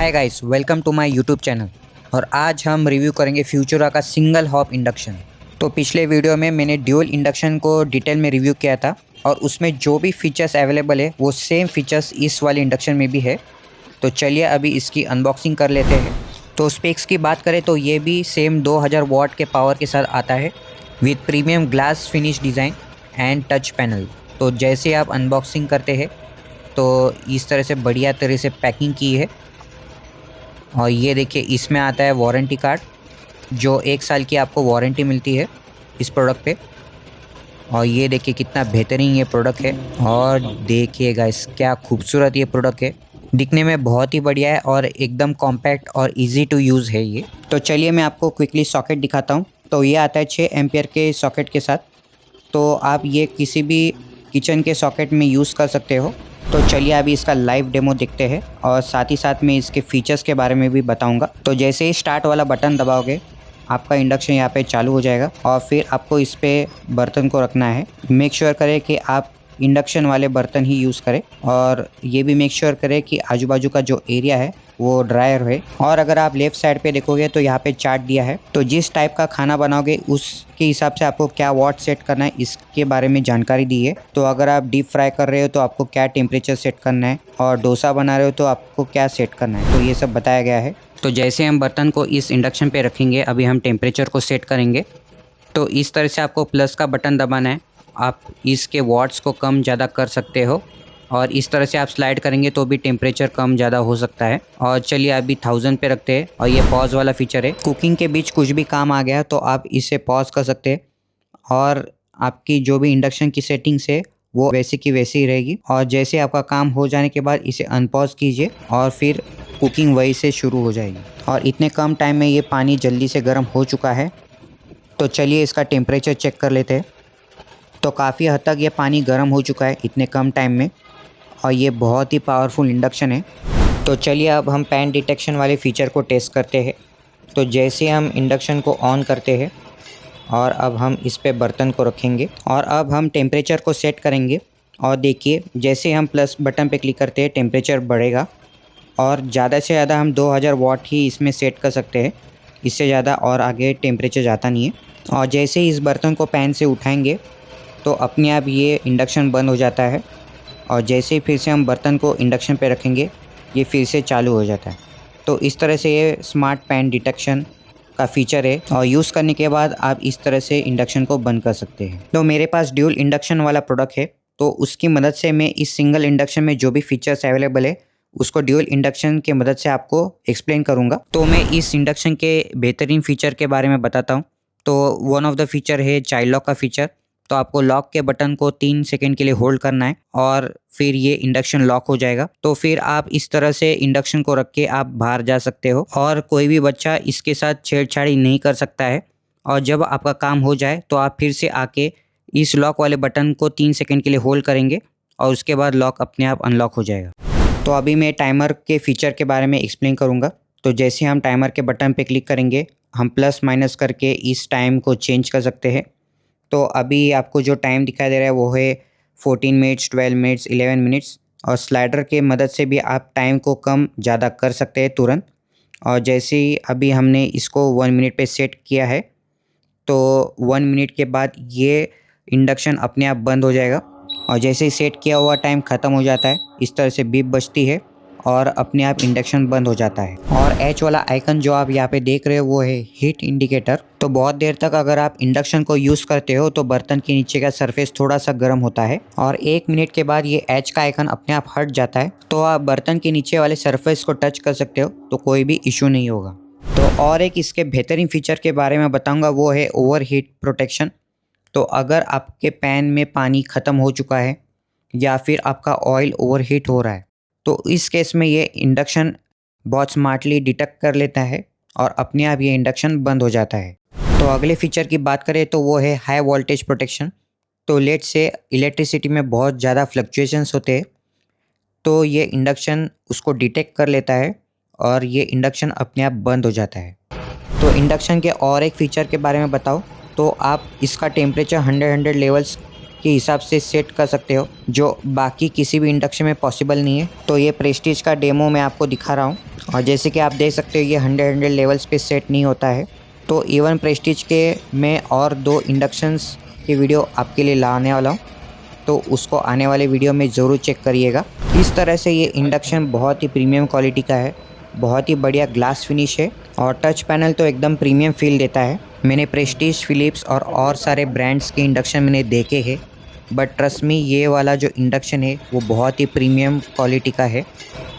Hi guys, welcome to my YouTube channel. और आज हम रिव्यू करेंगे फ्यूचरा का सिंगल हॉप इंडक्शन। तो पिछले वीडियो में मैंने ड्यूल इंडक्शन को डिटेल में रिव्यू किया था और उसमें जो भी फीचर्स अवेलेबल है वो सेम फीचर्स इस वाले इंडक्शन में भी है। तो चलिए अभी इसकी अनबॉक्सिंग कर लेते हैं। तो स्पेक्स की बात करें तो ये भी सेम 2000 वाट के पावर के साथ आता है with premium glass finish design and touch panel. तो जैसे आप अनबॉक्सिंग करते हैं तो इस तरह से बढ़िया तरह से पैकिंग की है। और ये देखिए, इसमें आता है वारंटी कार्ड, जो 1 साल की आपको वारंटी मिलती है इस प्रोडक्ट पे। और ये देखिए कितना बेहतरीन ये प्रोडक्ट है। और देखिए गाइस, क्या खूबसूरत ये प्रोडक्ट है, दिखने में बहुत ही बढ़िया है और एकदम कॉम्पैक्ट और इजी टू यूज़ है ये। तो चलिए मैं आपको क्विकली सॉकेट दिखाता हूँ। तो ये आता है 6 एम्पियर के सॉकेट के साथ। तो आप ये किसी भी किचन के सॉकेट में यूज़ कर सकते हो। तो चलिए अभी इसका लाइव डेमो देखते हैं और साथ ही साथ मैं इसके फीचर्स के बारे में भी बताऊंगा। तो जैसे ही स्टार्ट वाला बटन दबाओगे आपका इंडक्शन यहाँ पे चालू हो जाएगा और फिर आपको इस पे बर्तन को रखना है। मेक श्योर करें कि आप इंडक्शन वाले बर्तन ही यूज़ करें और ये भी मेक श्योर करें कि आजू बाजू का जो एरिया है वो ड्रायर है। और अगर आप लेफ़्ट साइड पे देखोगे तो यहाँ पे चार्ट दिया है। तो जिस टाइप का खाना बनाओगे उसके हिसाब से आपको क्या वॉट सेट करना है इसके बारे में जानकारी दी है। तो अगर आप डीप फ्राई कर रहे हो तो आपको क्या टेम्परेचर सेट करना है और डोसा बना रहे हो तो आपको क्या सेट करना है, तो ये सब बताया गया है। तो जैसे हम बर्तन को इस इंडक्शन पे रखेंगे, अभी हम टेम्परेचर को सेट करेंगे। तो इस तरह से आपको प्लस का बटन दबाना है। आप इसके वॉट्स को कम ज़्यादा कर सकते हो और इस तरह से आप स्लाइड करेंगे तो भी टेम्परेचर कम ज़्यादा हो सकता है। और चलिए अभी 1000 पे रखते हैं और ये पॉज वाला फीचर है। कुकिंग के बीच कुछ भी काम आ गया तो आप इसे पॉज कर सकते हैं और आपकी जो भी इंडक्शन की सेटिंग्स है वो वैसी की वैसी ही रहेगी। और जैसे आपका काम हो जाने के बाद इसे अनपॉज कीजिए और फिर कुकिंग वही से शुरू हो जाएगी। और इतने कम टाइम में ये पानी जल्दी से गर्म हो चुका है। तो चलिए इसका टेम्परेचर चेक कर लेते हैं। तो काफ़ी हद तक ये पानी गर्म हो चुका है इतने कम टाइम में और ये बहुत ही पावरफुल इंडक्शन है। तो चलिए अब हम पैन डिटेक्शन वाले फीचर को टेस्ट करते हैं। तो जैसे हम इंडक्शन को ऑन करते हैं और अब हम इस पे बर्तन को रखेंगे और अब हम टेम्परेचर को सेट करेंगे। और देखिए जैसे हम प्लस बटन पे क्लिक करते हैं टेम्परेचर बढ़ेगा और ज़्यादा से ज़्यादा हम 2000 वाट ही इसमें सेट कर सकते हैं। इससे ज़्यादा और आगे टेम्परेचर जाता नहीं है। और जैसे ही इस बर्तन को पैन से उठाएंगे तो अपने आप ये इंडक्शन बंद हो जाता है और जैसे ही फिर से हम बर्तन को इंडक्शन पे रखेंगे ये फिर से चालू हो जाता है। तो इस तरह से ये स्मार्ट पैन डिटेक्शन का फीचर है और यूज़ करने के बाद आप इस तरह से इंडक्शन को बंद कर सकते हैं। तो मेरे पास ड्यूल इंडक्शन वाला प्रोडक्ट है तो उसकी मदद से मैं इस सिंगल इंडक्शन में जो भी फीचर्स अवेलेबल है उसको ड्यूल इंडक्शन की मदद से आपको एक्सप्लेन करूँगा। तो मैं इस इंडक्शन के बेहतरीन फ़ीचर के बारे में बताता हूँ। तो वन ऑफ द फीचर है चाइल्ड लॉक का फीचर। तो आपको लॉक के बटन को 3 सेकंड के लिए होल्ड करना है और फिर ये इंडक्शन लॉक हो जाएगा। तो फिर आप इस तरह से इंडक्शन को रख के आप बाहर जा सकते हो और कोई भी बच्चा इसके साथ छेड़छाड़ी नहीं कर सकता है। और जब आपका काम हो जाए तो आप फिर से आके इस लॉक वाले बटन को 3 सेकंड के लिए होल्ड करेंगे और उसके बाद लॉक अपने आप अनलॉक हो जाएगा। तो अभी मैं टाइमर के फीचर के बारे में एक्सप्लेन करूँगा। तो जैसे हम टाइमर के बटन पे क्लिक करेंगे हम प्लस माइनस करके इस टाइम को चेंज कर सकते हैं। तो अभी आपको जो टाइम दिखाई दे रहा है वो है 14 मिनट्स, 12 मिनट्स, 11 मिनट्स। और स्लाइडर के मदद से भी आप टाइम को कम ज़्यादा कर सकते हैं तुरंत। और जैसे ही अभी हमने इसको 1 मिनट पे सेट किया है तो 1 मिनट के बाद ये इंडक्शन अपने आप बंद हो जाएगा और जैसे ही सेट किया हुआ टाइम ख़त्म हो जाता है इस तरह से बीप बजती है और अपने आप इंडक्शन बंद हो जाता है। और एच वाला आइकन जो आप यहाँ पे देख रहे हो वो है हीट इंडिकेटर। तो बहुत देर तक अगर आप इंडक्शन को यूज़ करते हो तो बर्तन के नीचे का सरफेस थोड़ा सा गर्म होता है और 1 मिनट के बाद ये एच का आइकन अपने आप हट जाता है। तो आप बर्तन के नीचे वाले सरफेस को टच कर सकते हो तो कोई भी इशू नहीं होगा। तो और एक इसके बेहतरीन फीचर के बारे में बताऊँगा वो है ओवर हीट प्रोटेक्शन। तो अगर आपके पैन में पानी ख़त्म हो चुका है या फिर आपका ऑयल ओवरहीट हो रहा है तो इस केस में ये इंडक्शन बहुत स्मार्टली डिटेक्ट कर लेता है और अपने आप ये इंडक्शन बंद हो जाता है। तो अगले फीचर की बात करें तो वो है हाई वोल्टेज प्रोटेक्शन। तो लेट से इलेक्ट्रिसिटी में बहुत ज़्यादा फ्लक्चुएशंस होते हैं तो ये इंडक्शन उसको डिटेक्ट कर लेता है और ये इंडक्शन अपने आप बंद हो जाता है। तो इंडक्शन के और एक फ़ीचर के बारे में बताओ तो आप इसका टेम्परेचर 100 लेवल्स के हिसाब से सेट कर सकते हो, जो बाकी किसी भी इंडक्शन में पॉसिबल नहीं है। तो ये प्रेस्टीज का डेमो मैं आपको दिखा रहा हूँ और जैसे कि आप देख सकते हो ये 100 लेवल्स पे सेट नहीं होता है। तो इवन प्रेस्टीज के मैं और 2 इंडक्शंस की वीडियो आपके लिए लाने वाला हूँ, तो उसको आने वाले वीडियो में ज़रूर चेक करिएगा। इस तरह से ये इंडक्शन बहुत ही प्रीमियम क्वालिटी का है, बहुत ही बढ़िया ग्लास फिनिश है और टच पैनल तो एकदम प्रीमियम फील देता है। मैंने प्रेस्टीज, फिलिप्स और सारे ब्रांड्स के इंडक्शन मैंने देखे हैं, बट ट्रस्ट मी ये वाला जो इंडक्शन है वो बहुत ही प्रीमियम क्वालिटी का है।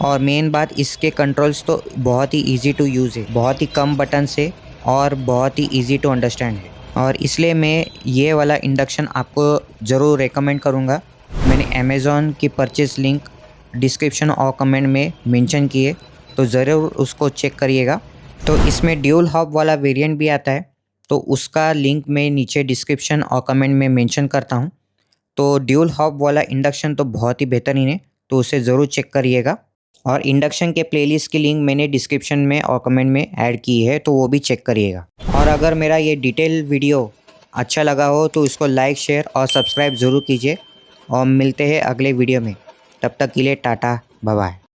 और मेन बात, इसके कंट्रोल्स तो बहुत ही ईजी टू यूज़ है, बहुत ही कम बटन से और बहुत ही ईजी टू अंडरस्टैंड है, और इसलिए मैं ये वाला इंडक्शन आपको ज़रूर रेकमेंड करूँगा। मैंने अमेज़ॉन की परचेज़ लिंक डिस्क्रिप्शन और कमेंट में मेंशन किए, तो ज़रूर उसको चेक करिएगा। तो इसमें ड्यूल हॉब वाला वेरिएंट भी आता है, तो उसका लिंक मैं नीचे डिस्क्रिप्शन और कमेंट में मेंशन करता हूँ। तो ड्यूल हॉब वाला इंडक्शन तो बहुत ही बेहतरीन है, तो उसे ज़रूर चेक करिएगा। और इंडक्शन के प्लेलिस्ट की लिंक मैंने डिस्क्रिप्शन में और कमेंट में ऐड की है, तो वो भी चेक करिएगा। और अगर मेरा ये डिटेल वीडियो अच्छा लगा हो तो इसको लाइक, शेयर और सब्सक्राइब ज़रूर कीजिए, और मिलते हैं अगले वीडियो में। तब तक के लिए टाटा, बाय बाय।